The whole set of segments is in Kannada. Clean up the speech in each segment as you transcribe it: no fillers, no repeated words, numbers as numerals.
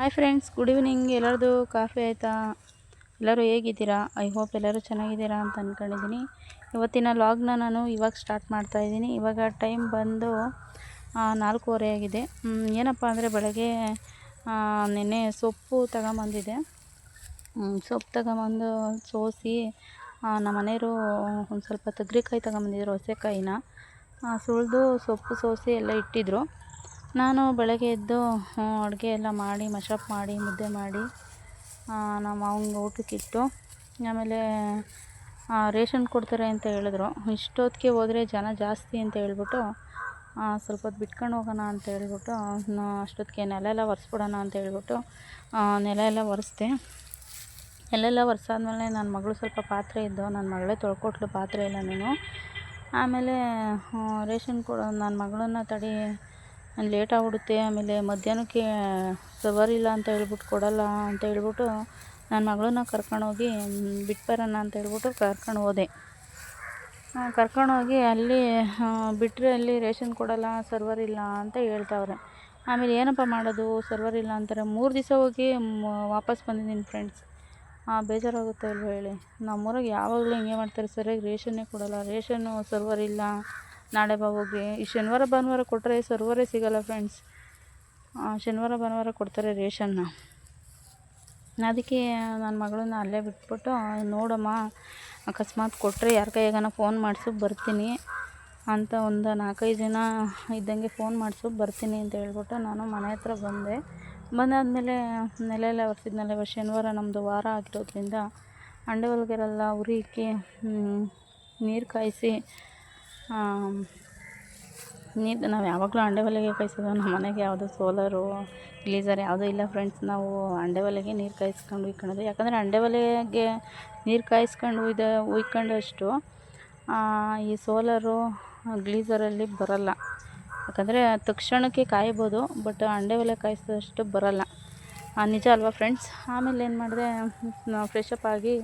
Hi friends, good evening. ಎಲ್ಲರದು ಕಾಫಿ ಆಯಿತಾ? ಎಲ್ಲರೂ ಹೇಗಿದ್ದೀರಾ? ಐ ಹೋಪ್ ಎಲ್ಲರೂ ಚೆನ್ನಾಗಿದ್ದೀರಾ ಅಂತ ಅಂದ್ಕೊಂಡಿದ್ದೀನಿ. ಇವತ್ತಿನ ಲಾಗ್ನ ನಾನು ಇವಾಗ ಸ್ಟಾರ್ಟ್ ಮಾಡ್ತಾಯಿದ್ದೀನಿ. ಇವಾಗ ಟೈಮ್ ಬಂದು 4:15 ಆಗಿದೆ. ಏನಪ್ಪ ಅಂದರೆ ಬೆಳಗ್ಗೆ ನೆನ್ನೆ ಸೊಪ್ಪು ತಗೊಂಬಂದಿದ್ದೆ. ಸೊಪ್ಪು ತಗೊಂಬಂದು ಸೋಸಿ ನಮ್ಮ ಮನೆಯವರು ಒಂದು ಸ್ವಲ್ಪ ತೊಗರಿಕಾಯಿ ತಗೊಂಬಂದಿದ್ರು, ಹಸೆಕಾಯಿನ ಸುಳಿದು ಸೊಪ್ಪು ಸೋಸಿ ಎಲ್ಲ ಇಟ್ಟಿದ್ರು. ನಾನು ಬೆಳಗ್ಗೆ ಎದ್ದು ಅಡುಗೆ ಎಲ್ಲ ಮಾಡಿ ಮಶಪ್ ಮಾಡಿ ಮುದ್ದೆ ಮಾಡಿ ನಮ್ಮ ಮಾವಂಗೆ ಊಟಕ್ಕಿಟ್ಟು, ಆಮೇಲೆ ರೇಷನ್ ಕೊಡ್ತಾರೆ ಅಂತ ಹೇಳಿದ್ರು. ಇಷ್ಟೊತ್ತಿಗೆ ಹೋದರೆ ಜನ ಜಾಸ್ತಿ ಅಂತ ಹೇಳ್ಬಿಟ್ಟು ಸ್ವಲ್ಪ ಹೊತ್ತು ಬಿಟ್ಕೊಂಡು ಹೋಗೋಣ ಅಂತ ಹೇಳ್ಬಿಟ್ಟು ಅಷ್ಟೊತ್ತಿಗೆ ನೆಲ ಎಲ್ಲ ಒರೆಸ್ಬಿಡೋಣ ಅಂತ ಹೇಳ್ಬಿಟ್ಟು ನೆಲ ಎಲ್ಲ ಒರೆಸ್ದೆ. ನೆಲೆಲ್ಲ ಒರೆಸಾದ್ಮೇಲೆ ನನ್ನ ಮಗಳು ಸ್ವಲ್ಪ ಪಾತ್ರೆ ಇದ್ದು, ನನ್ನ ಮಗಳೇ ತೊಳ್ಕೊಟ್ಲು ಪಾತ್ರೆ ಎಲ್ಲನೂ. ಆಮೇಲೆ ರೇಷನ್ ಕೊಡೋ ನನ್ನ ಮಗಳನ್ನ ತಡಿ ಲೇಟ್ ಆಗ್ಬಿಡುತ್ತೆ, ಆಮೇಲೆ ಮಧ್ಯಾಹ್ನಕ್ಕೆ ಸವರಿಲ್ಲ ಅಂತ ಹೇಳ್ಬಿಟ್ಟು ಕೊಡಲ್ಲ ಅಂತ ಹೇಳ್ಬಿಟ್ಟು ನನ್ನ ಮಗಳನ್ನ ಕರ್ಕೊಂಡೋಗಿ ಬಿಟ್ಬರೋಣ ಅಂತ ಹೇಳ್ಬಿಟ್ಟು ಕರ್ಕೊಂಡು ಹೋಗಿ ಅಲ್ಲಿ ಬಿಟ್ಟರೆ ಅಲ್ಲಿ ರೇಷನ್ ಕೊಡಲ್ಲ, ಸರ್ವರ್ ಇಲ್ಲ ಅಂತ ಹೇಳ್ತಾವ್ರೆ. ಆಮೇಲೆ ಏನಪ್ಪ ಮಾಡೋದು, ಸರ್ವರ್ ಇಲ್ಲ ಅಂತಾರೆ. 3 ದಿವಸ ಹೋಗಿ ವಾಪಸ್ ಬಂದಿದ್ದೀನಿ ಫ್ರೆಂಡ್ಸ್. ಬೇಜಾರಾಗುತ್ತೆ ಅಲ್ವ ಹೇಳಿ. ನಮ್ಮೂರಾಗೆ ಯಾವಾಗಲೂ ಹಿಂಗೆ ಮಾಡ್ತಾರೆ, ಸರಿಯಾಗಿ ರೇಷನ್ನೇ ಕೊಡಲ್ಲ, ರೇಷನ್ನು ಸರ್ವರ್ ಇಲ್ಲ, ನಾಳೆ ಬಾ ಹೋಗಿ. ಈ ಶನಿವಾರ ಭಾನುವಾರ ಕೊಟ್ಟರೆ ಸರ್ವರೇ ಸಿಗೋಲ್ಲ ಫ್ರೆಂಡ್ಸ್. ಶನಿವಾರ ಭಾನುವಾರ ಕೊಡ್ತಾರೆ ರೇಷನ್ನ. ಅದಕ್ಕೆ ನನ್ನ ಮಗಳನ್ನ ಅಲ್ಲೇ ಬಿಟ್ಬಿಟ್ಟು, ನೋಡಮ್ಮ ಅಕಸ್ಮಾತ್ ಕೊಟ್ಟರೆ ಯಾರ ಕೈಯಾಗನ ಫೋನ್ ಮಾಡಿಸು ಬರ್ತೀನಿ ಅಂತ ಒಂದು 4-5 ಜನ ಇದ್ದಂಗೆ ಫೋನ್ ಮಾಡಿಸು ಬರ್ತೀನಿ ಅಂತ ಹೇಳ್ಬಿಟ್ಟು ನಾನು ಮನೆ ಹತ್ರ ಬಂದಾದಮೇಲೆ ನೆಲ ಎಲ್ಲ ಒರೆಸಿದ್ನಲ್ಲ. ಇವತ್ತು ಶನಿವಾರ ನಮ್ಮದು ವಾರ ಆಗಿರೋದ್ರಿಂದ ಅಂಡೆ ಒಳಗೆಲ್ಲ ಉರಿ ಇಕ್ಕಿ ನೀರು ಕಾಯಿಸಿ ನಾವು ಯಾವಾಗಲೂ ಅಂಡೆ ಒಲೆಗೆ ಕಾಯಿಸೋದು. ನಮ್ಮ ಮನೆಗೆ ಯಾವುದೋ ಸೋಲಾರು ಗ್ಲೀಸರ್ ಯಾವುದೂ ಇಲ್ಲ ಫ್ರೆಂಡ್ಸ್. ನಾವು ಅಂಡೆ ಒಲೆಗೆ ನೀರು ಕಾಯಿಸ್ಕೊಂಡು ಉಯ್ಕೊಳ್ಳೋದು. ಯಾಕಂದರೆ ಅಂಡೆ ಒಲೆಗೆ ನೀರು ಕಾಯಿಸ್ಕೊಂಡು ಉಯ್ಕೊಂಡಷ್ಟು ಈ ಸೋಲಾರು ಗ್ಲೀಸರಲ್ಲಿ ಬರೋಲ್ಲ. ಯಾಕಂದರೆ ತಕ್ಷಣಕ್ಕೆ ಕಾಯ್ಬೋದು, ಬಟ್ ಅಂಡೆ ಒಲೆ ಕಾಯಿಸಿದಷ್ಟು ಬರೋಲ್ಲ. ನಿಜ ಅಲ್ವಾ ಫ್ರೆಂಡ್ಸ್? ಆಮೇಲೆ ಏನು ಮಾಡಿದೆ, ಫ್ರೆಶಪ್ ಆಗಿ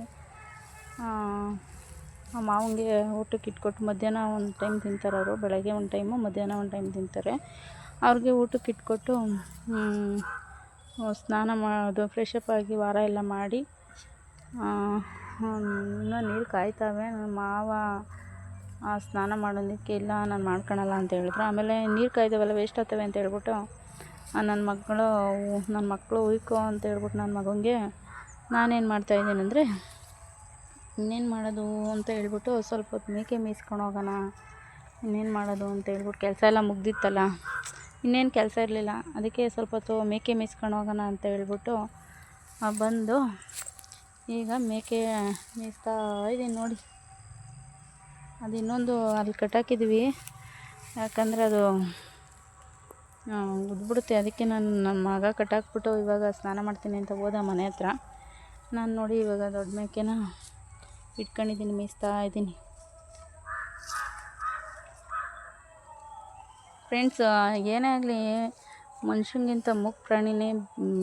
ಮಾವಂಗೆ ಊಟಕ್ಕೆ ಇಟ್ಕೊಟ್ಟು, ಮಧ್ಯಾಹ್ನ ಒಂದು ಟೈಮ್ ತಿಂತಾರೆ ಅವರು, ಬೆಳಗ್ಗೆ ಒಂದು ಟೈಮು ಮಧ್ಯಾಹ್ನ ಒಂದು ಟೈಮ್ ತಿಂತಾರೆ. ಅವ್ರಿಗೆ ಊಟಕ್ಕೆ ಇಟ್ಕೊಟ್ಟು ಸ್ನಾನ ಮಾಡೋದು, ಫ್ರೆಶಪ್ ಆಗಿ ವಾರ ಎಲ್ಲ ಮಾಡಿ ಇನ್ನೂ ನೀರು ಕಾಯ್ತಾವೆ. ನನ್ನ ಮಾವ ಸ್ನಾನ ಮಾಡೋದಕ್ಕೆ ಇಲ್ಲ ನಾನು ಮಾಡ್ಕೊಳಲ್ಲ ಅಂತ ಹೇಳಿದ್ರು. ಆಮೇಲೆ ನೀರು ಕಾಯ್ದವಲ್ಲ ವೇಸ್ಟ್ ಆಗ್ತವೆ ಅಂತ ಹೇಳ್ಬಿಟ್ಟು ನನ್ನ ಮಕ್ಕಳು ಉಯ್ಕೋ ಅಂತ ಹೇಳ್ಬಿಟ್ಟು ನನ್ನ ಮಗನಿಗೆ ನಾನೇನು ಮಾಡ್ತಾಯಿದ್ದೀನಿ ಅಂದರೆ, ಇನ್ನೇನು ಮಾಡೋದು ಅಂತ ಹೇಳ್ಬಿಟ್ಟು ಸ್ವಲ್ಪ ಹೊತ್ತು ಮೇಕೆ ಮೇಯಿಸ್ಕೊಂಡು ಹೋಗೋಣ, ಇನ್ನೇನು ಮಾಡೋದು ಅಂತ ಹೇಳ್ಬಿಟ್ಟು ಕೆಲಸ ಎಲ್ಲ ಮುಗ್ದಿತ್ತಲ್ಲ, ಇನ್ನೇನು ಕೆಲಸ ಇರಲಿಲ್ಲ. ಅದಕ್ಕೆ ಸ್ವಲ್ಪ ಹೊತ್ತು ಮೇಕೆ ಮೇಯಿಸ್ಕೊಂಡು ಹೋಗೋಣ ಅಂತ ಹೇಳ್ಬಿಟ್ಟು ಬಂದು ಈಗ ಮೇಕೆ ಮೇಯಿಸ್ತಾ ಇದ್ದೀನಿ ನೋಡಿ. ಅದು ಇನ್ನೊಂದು ಅಲ್ಲಿ ಕಟ್ಟಾಕಿದ್ವಿ, ಯಾಕಂದರೆ ಅದು ಉದ್ಬಿಡುತ್ತೆ. ಅದಕ್ಕೆ ನನ್ನ ಮಗ ಕಟ್ಟಾಕ್ಬಿಟ್ಟು ಇವಾಗ ಸ್ನಾನ ಮಾಡ್ತೀನಿ ಅಂತ ಹೋದ ಮನೆ ಹತ್ರ. ನಾನು ನೋಡಿ ಇವಾಗ ದೊಡ್ಡ ಮೇಕೆನ ಇಟ್ಕೊಂಡಿದ್ದೀನಿ, ಮೇಯಿಸ್ತಾ ಇದ್ದೀನಿ ಫ್ರೆಂಡ್ಸ್. ಏನೇ ಆಗಲಿ ಮನುಷ್ಯನಿಗಿಂತ ಮೂಕ ಪ್ರಾಣಿನೇ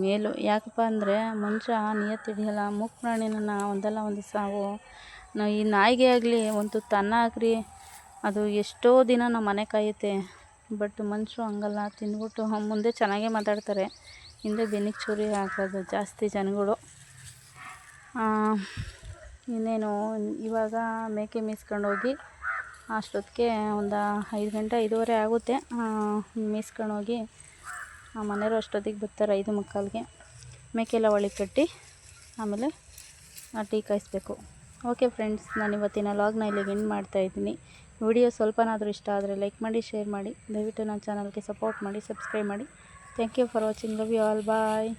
ಮೇಲು. ಯಾಕಪ್ಪ ಅಂದರೆ ಮನುಷ್ಯ ನಿಯತ್ತು ಹಿಡಿಯಲ್ಲ, ಮೂಕ ಪ್ರಾಣಿನ ಒಂದಲ್ಲ ಒಂದು ಸಾವು. ಈ ನಾಯಿಗೆ ಆಗಲಿ ಒಂದು ತುತ್ತು ಅನ್ನ ಹಾಕ್ರಿ, ಅದು ಎಷ್ಟೋ ದಿನ ನಮ್ಮ ಮನೆ ಕಾಯುತ್ತೆ. ಬಟ್ ಮನುಷ್ಯರು ಹಂಗಲ್ಲ, ತಿಂದ್ಬಿಟ್ಟು ಮುಂದೆ ಚೆನ್ನಾಗೇ ಮಾತಾಡ್ತಾರೆ, ಹಿಂದೆ ಬೆನ್ನಿಗೆ ಚೂರಿ ಹಾಕೋದು ಜಾಸ್ತಿ ಜನಗಳು. ಇನ್ನೇನು ಇವಾಗ ಮೇಕೆ ಮೇಯಿಸ್ಕೊಂಡು ಹೋಗಿ ಅಷ್ಟೊತ್ತಿಗೆ ಒಂದು 5 ಗಂಟೆ 5:15 ಆಗುತ್ತೆ. ಮೇಯಿಸ್ಕೊಂಡು ಹೋಗಿ ಮನೆಯವರು ಅಷ್ಟೊತ್ತಿಗೆ ಬರ್ತಾರೆ 5:45ಗೆ. ಮೇಕೆ ಎಲ್ಲ ಒಳಗೆ ಕಟ್ಟಿ ಆಮೇಲೆ ಟೀ ಕಾಯಿಸ್ಬೇಕು. ಓಕೆ ಫ್ರೆಂಡ್ಸ್, ನಾನು ಇವತ್ತಿನ ಲಾಗ್ನ ಇಲ್ಲಿಗೆ ಎಂಡ್ ಮಾಡ್ತಾಯಿದ್ದೀನಿ. ವಿಡಿಯೋ ಸ್ವಲ್ಪನಾದರೂ ಇಷ್ಟ ಆದರೆ ಲೈಕ್ ಮಾಡಿ, ಶೇರ್ ಮಾಡಿ, ದಯವಿಟ್ಟು ನನ್ನ ಚಾನಲ್ಗೆ ಸಪೋರ್ಟ್ ಮಾಡಿ, ಸಬ್ಸ್ಕ್ರೈಬ್ ಮಾಡಿ. Thank you for watching. Love you all. Bye.